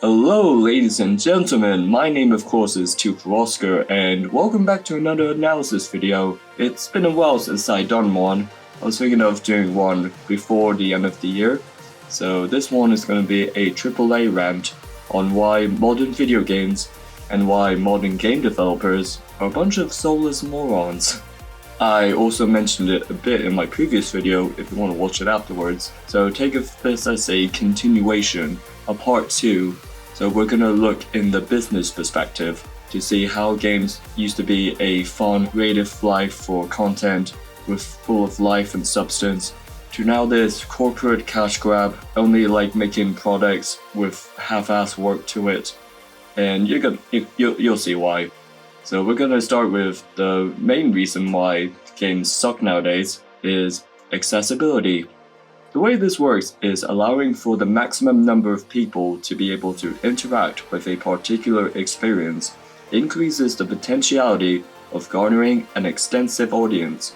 Hello ladies and gentlemen, my name of course is 24Oscarr and welcome back to another analysis video. It's been a while since I done one. I was thinking of doing one before the end of the year. So this one is going to be a AAA rant on why modern video games and why modern game developers are a bunch of soulless morons. I also mentioned it a bit in my previous video if you want to watch it afterwards. So take this as a continuation, a part 2. So we're going to look in the business perspective to see how games used to be a fun, creative life for content with full of life and substance, to now this corporate cash grab, only like making products with half-ass work to it. And you'll see why. So we're going to start with the main reason why games suck nowadays is accessibility. The way this works is allowing for the maximum number of people to be able to interact with a particular experience increases the potentiality of garnering an extensive audience.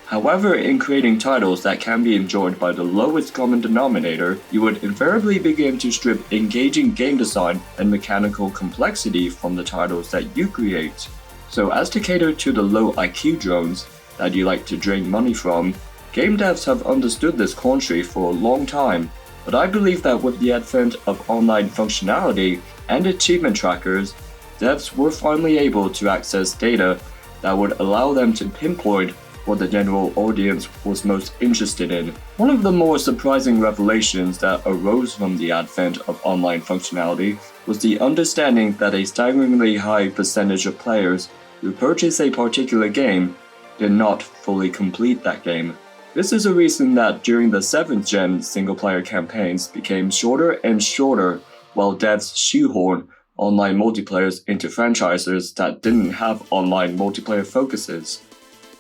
However, in creating titles that can be enjoyed by the lowest common denominator, you would invariably begin to strip engaging game design and mechanical complexity from the titles that you create. So as to cater to the low IQ drones that you like to drain money from, game devs have understood this quandary for a long time, but I believe that with the advent of online functionality and achievement trackers, devs were finally able to access data that would allow them to pinpoint what the general audience was most interested in. One of the more surprising revelations that arose from the advent of online functionality was the understanding that a staggeringly high percentage of players who purchase a particular game did not fully complete that game. This is a reason that during the 7th gen single-player campaigns became shorter and shorter while devs shoehorn online multiplayers into franchises that didn't have online multiplayer focuses.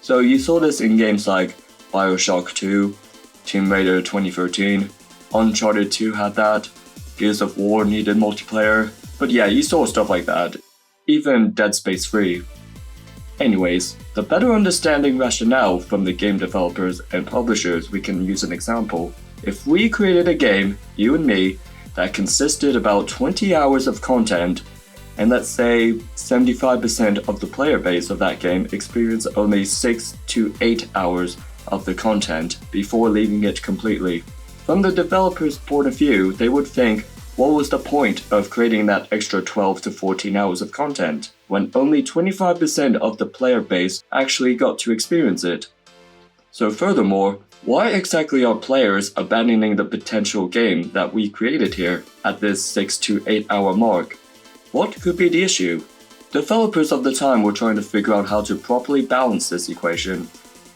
So you saw this in games like Bioshock 2, Tomb Raider 2013, Uncharted 2 had that, Gears of War needed multiplayer, but yeah, you saw stuff like that, even Dead Space 3. Anyways, to better understanding rationale from the game developers and publishers, we can use an example. If we created a game, you and me, that consisted about 20 hours of content, and let's say 75% of the player base of that game experienced only 6 to 8 hours of the content before leaving it completely. From the developer's point of view, they would think, what was the point of creating that extra 12 to 14 hours of content when only 25% of the player base actually got to experience it? So furthermore, why exactly are players abandoning the potential game that we created here at this 6 to 8 hour mark? What could be the issue? Developers of the time were trying to figure out how to properly balance this equation.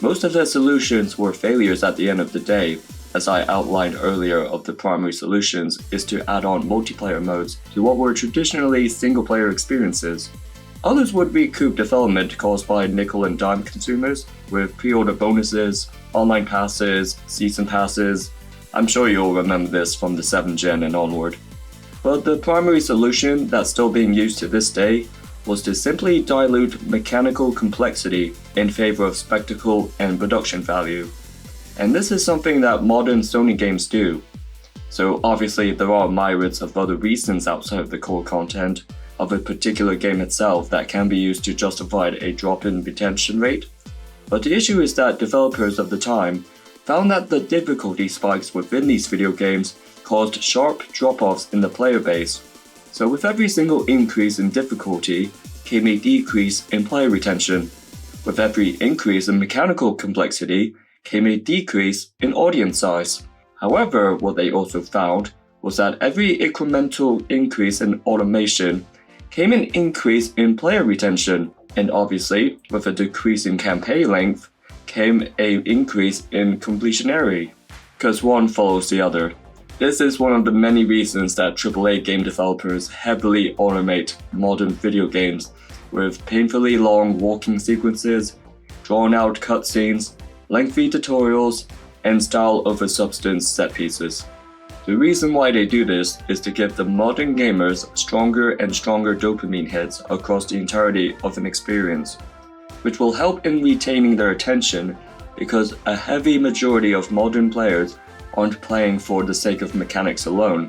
Most of their solutions were failures at the end of the day. As I outlined earlier, of the primary solutions is to add on multiplayer modes to what were traditionally single-player experiences. Others would recoup development caused by nickel and dime consumers with pre-order bonuses, online passes, season passes. I'm sure you'll remember this from the 7th gen and onward. But the primary solution that's still being used to this day was to simply dilute mechanical complexity in favor of spectacle and production value. And this is something that modern Sony games do. So obviously there are myriads of other reasons outside of the core content of a particular game itself that can be used to justify a drop in retention rate. But the issue is that developers of the time found that the difficulty spikes within these video games caused sharp drop-offs in the player base. So with every single increase in difficulty came a decrease in player retention. With every increase in mechanical complexity came a decrease in audience size. However, what they also found was that every incremental increase in automation came an increase in player retention, and obviously, with a decrease in campaign length came an increase in completionary, because one follows the other. This is one of the many reasons that AAA game developers heavily automate modern video games with painfully long walking sequences, drawn-out cutscenes, lengthy tutorials, and style over substance set pieces. The reason why they do this is to give the modern gamers stronger and stronger dopamine hits across the entirety of an experience, which will help in retaining their attention because a heavy majority of modern players aren't playing for the sake of mechanics alone.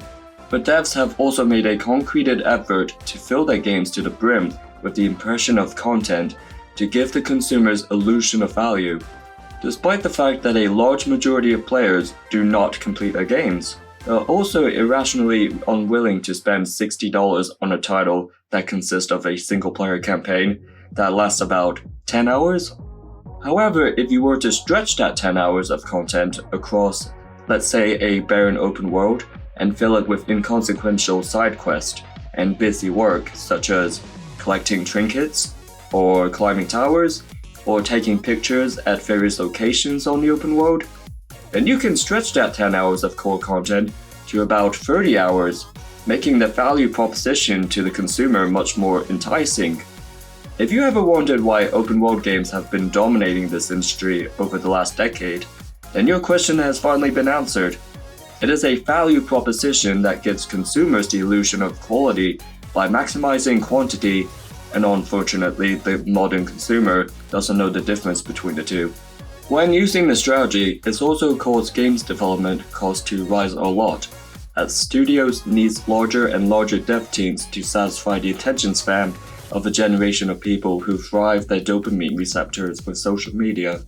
But devs have also made a concreted effort to fill their games to the brim with the impression of content to give the consumers illusion of value, despite the fact that a large majority of players do not complete their games. They are also irrationally unwilling to spend $60 on a title that consists of a single-player campaign that lasts about 10 hours. However, if you were to stretch that 10 hours of content across, let's say, a barren open world and fill it with inconsequential side quests and busy work such as collecting trinkets, or climbing towers, or taking pictures at various locations on the open world, then you can stretch that 10 hours of core content to about 30 hours, making the value proposition to the consumer much more enticing. If you ever wondered why open world games have been dominating this industry over the last decade, then your question has finally been answered. It is a value proposition that gives consumers the illusion of quality by maximizing quantity, and unfortunately, the modern consumer doesn't know the difference between the two. When using this strategy, it's also caused games development costs to rise a lot, as studios need larger and larger dev teams to satisfy the attention span of a generation of people who thrive their dopamine receptors with social media.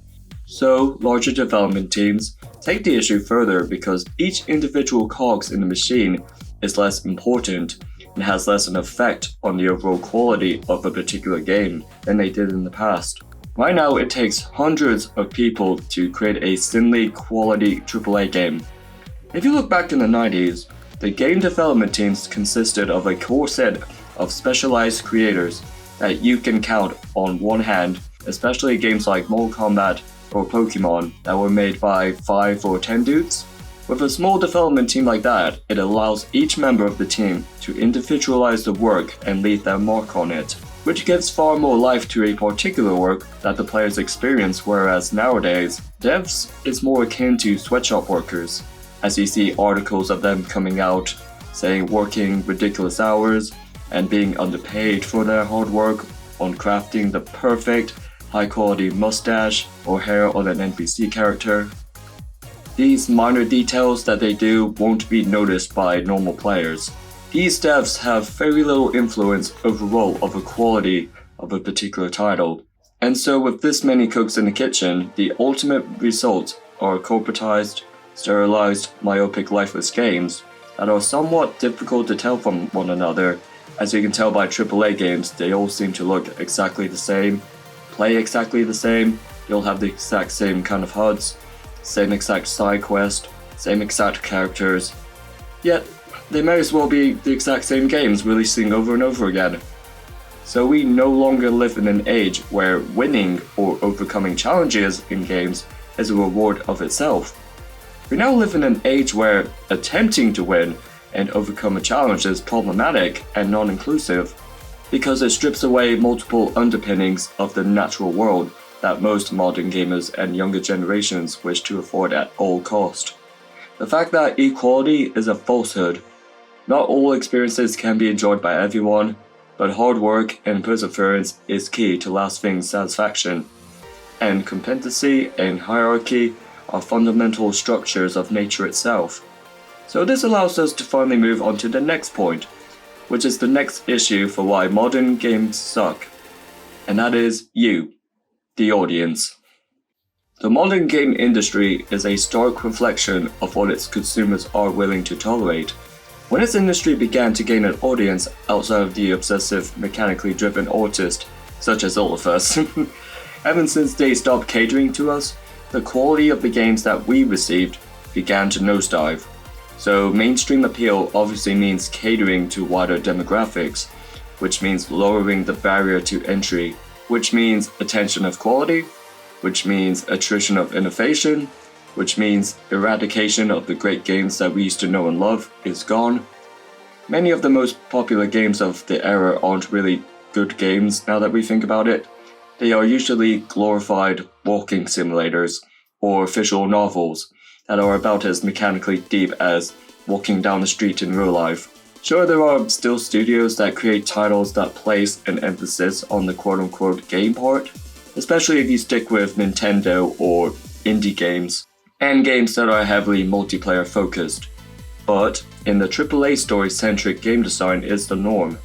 So, larger development teams take the issue further because each individual cogs in the machine is less important and has less an effect on the overall quality of a particular game than they did in the past. Right now, it takes hundreds of people to create a thinly quality AAA game. If you look back in the 90s, the game development teams consisted of a core set of specialized creators that you can count on one hand, especially games like Mortal Kombat or Pokemon that were made by 5 or 10 dudes. With a small development team like that, it allows each member of the team to individualize the work and leave their mark on it, which gives far more life to a particular work that the players experience, whereas nowadays, devs is more akin to sweatshop workers, as you see articles of them coming out saying working ridiculous hours and being underpaid for their hard work on crafting the perfect high-quality mustache or hair on an NPC character. These minor details that they do won't be noticed by normal players. These devs have very little influence overall of the quality of a particular title. And so with this many cooks in the kitchen, the ultimate results are corporatized, sterilized, myopic, lifeless games that are somewhat difficult to tell from one another. As you can tell by AAA games, they all seem to look exactly the same, play exactly the same, you'll have the exact same kind of HUDs, same exact side quest, same exact characters, yet they may as well be the exact same games releasing over and over again. So we no longer live in an age where winning or overcoming challenges in games is a reward of itself. We now live in an age where attempting to win and overcome a challenge is problematic and non-inclusive, because it strips away multiple underpinnings of the natural world that most modern gamers and younger generations wish to afford at all cost. The fact that equality is a falsehood. Not all experiences can be enjoyed by everyone, but hard work and perseverance is key to lasting satisfaction. And competency and hierarchy are fundamental structures of nature itself. So this allows us to finally move on to the next point, which is the next issue for why modern games suck. And that is you, the audience. The modern game industry is a stark reflection of what its consumers are willing to tolerate. When its industry began to gain an audience outside of the obsessive, mechanically driven artists, such as all of us, ever since they stopped catering to us, the quality of the games that we received began to nosedive. So mainstream appeal obviously means catering to wider demographics, which means lowering the barrier to entry, which means attention of quality, which means attrition of innovation, which means eradication of the great games that we used to know and love is gone. Many of the most popular games of the era aren't really good games now that we think about it. They are usually glorified walking simulators or visual novels that are about as mechanically deep as walking down the street in real life. Sure, there are still studios that create titles that place an emphasis on the quote-unquote game part, especially if you stick with Nintendo or indie games, and games that are heavily multiplayer focused. but in the AAA story-centric game design is the norm.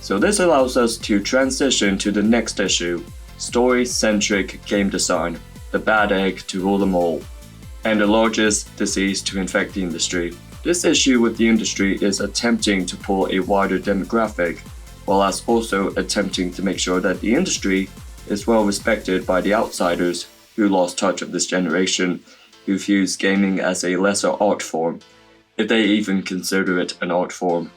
So this allows us to transition to the next issue, story-centric game design, the bad egg to rule them all, and the largest disease to infect the industry. This issue with the industry is attempting to pull a wider demographic, while as also attempting to make sure that the industry is well respected by the outsiders who lost touch of this generation, who views gaming as a lesser art form, if they even consider it an art form.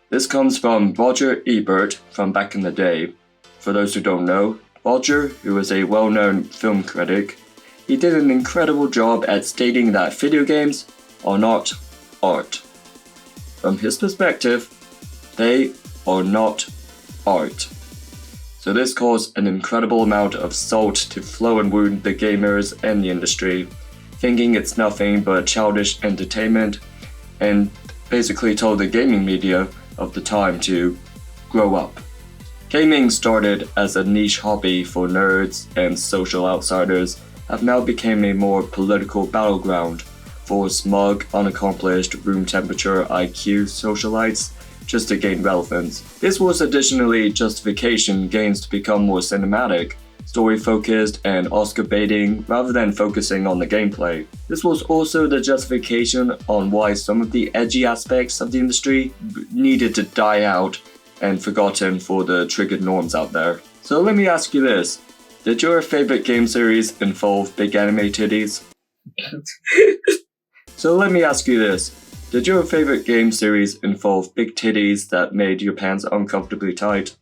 This comes from Roger Ebert from back in the day. For those who don't know, Roger, who was a well-known film critic, he did an incredible job at stating that video games are not art. From his perspective, they are not art. So this caused an incredible amount of salt to flow and wound the gamers and the industry, thinking it's nothing but childish entertainment, and basically told the gaming media of the time to grow up. Gaming started as a niche hobby for nerds and social outsiders have now become a more political battleground for smug, unaccomplished, room temperature IQ socialites just to gain relevance. This was additionally justification gains to become more cinematic, story-focused, and Oscar-baiting rather than focusing on the gameplay. This was also the justification on why some of the edgy aspects of the industry needed to die out and forgotten for the triggered norms out there. So let me ask you this. Did your favorite game series involve big anime titties? So let me ask you this. Did your favorite game series involve big titties that made your pants uncomfortably tight?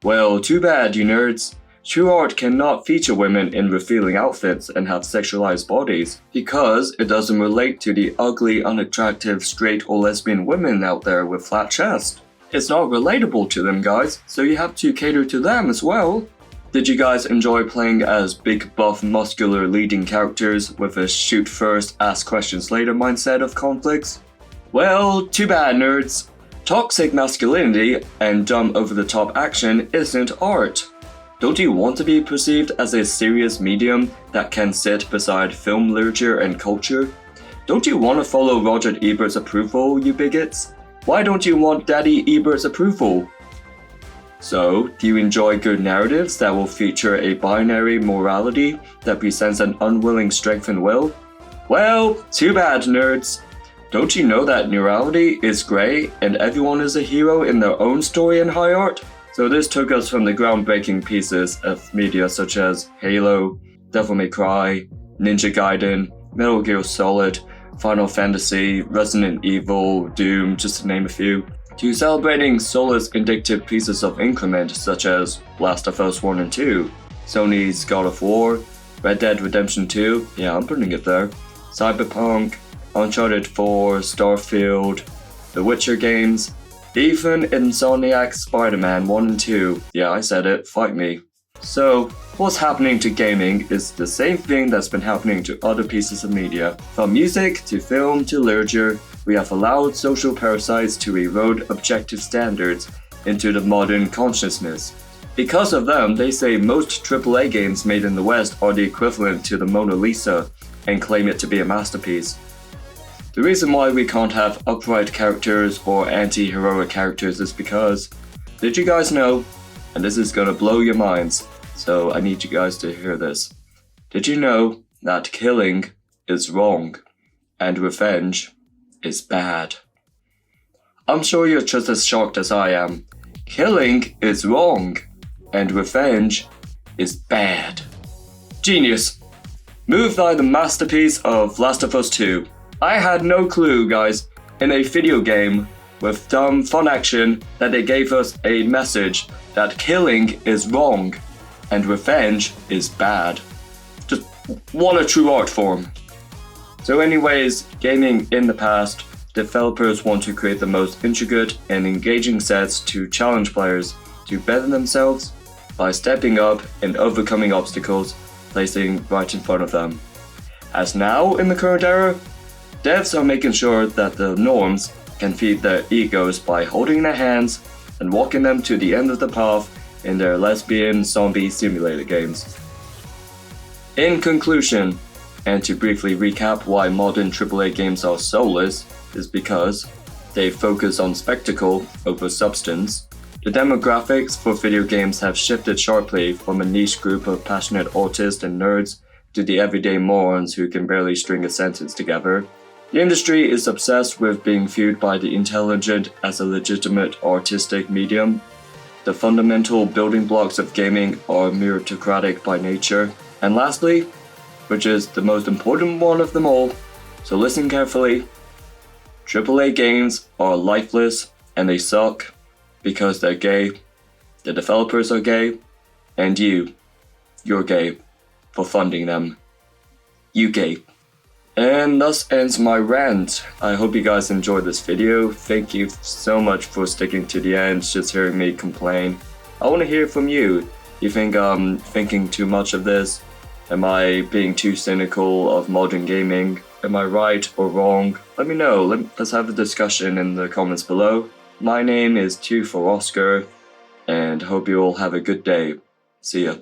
Well, too bad, you nerds. True art cannot feature women in revealing outfits and have sexualized bodies, because it doesn't relate to the ugly, unattractive, straight or lesbian women out there with flat chests. It's not relatable to them, guys, so you have to cater to them as well. Did you guys enjoy playing as big, buff, muscular leading characters with a shoot first, ask questions later mindset of conflicts? Well, too bad, nerds. Toxic masculinity and dumb over-the-top action isn't art. Don't you want to be perceived as a serious medium that can sit beside film literature and culture? Don't you want to follow Roger Ebert's approval, you bigots? Why don't you want Daddy Ebert's approval? So, do you enjoy good narratives that will feature a binary morality that presents an unwilling strength and will? Well, too bad, nerds. Don't you know that morality is grey and everyone is a hero in their own story and high art? So this took us from the groundbreaking pieces of media such as Halo, Devil May Cry, Ninja Gaiden, Metal Gear Solid, Final Fantasy, Resident Evil, Doom, just to name a few, to celebrating soulless indicative pieces of increment such as Last of Us 1 and 2, Sony's God of War, Red Dead Redemption 2, yeah, I'm putting it there, Cyberpunk, Uncharted 4, Starfield, The Witcher games, even Insomniac's Spider-Man 1 and 2, yeah, I said it, fight me. So, what's happening to gaming is the same thing that's been happening to other pieces of media. From music to film to literature, we have allowed social parasites to erode objective standards into the modern consciousness. Because of them, they say most AAA games made in the West are the equivalent to the Mona Lisa and claim it to be a masterpiece. The reason why we can't have upright characters or anti-heroic characters is because, did you guys know, and this is gonna blow your minds, so I need you guys to hear this. Did you know that killing is wrong and revenge is bad? I'm sure you're just as shocked as I am. Killing is wrong and revenge is bad. Genius. Move thy the masterpiece of Last of Us 2. I had no clue, guys, in a video game with dumb fun action that they gave us a message that killing is wrong and revenge is bad. Just what a true art form. So anyways, gaming in the past, developers want to create the most intricate and engaging sets to challenge players to better themselves by stepping up and overcoming obstacles placing right in front of them. As now, in the current era, devs are making sure that the norms can feed their egos by holding their hands and walking them to the end of the path in their lesbian zombie simulator games. In conclusion, and to briefly recap why modern AAA games are soulless, is because they focus on spectacle over substance. The demographics for video games have shifted sharply from a niche group of passionate autists and nerds to the everyday morons who can barely string a sentence together. The industry is obsessed with being viewed by the intelligent as a legitimate artistic medium. The fundamental building blocks of gaming are meritocratic by nature. And lastly, which is the most important one of them all, so listen carefully, AAA games are lifeless and they suck because they're gay, the developers are gay, and you're gay for funding them. You gay. And thus ends my rant. I hope you guys enjoyed this video. Thank you so much for sticking to the end, just hearing me complain. I want to hear from you. You think I'm thinking too much of this? Am I being too cynical of modern gaming? Am I right or wrong? Let me know. Let's have a discussion in the comments below. My name is 24Oscarr, and hope you all have a good day. See ya.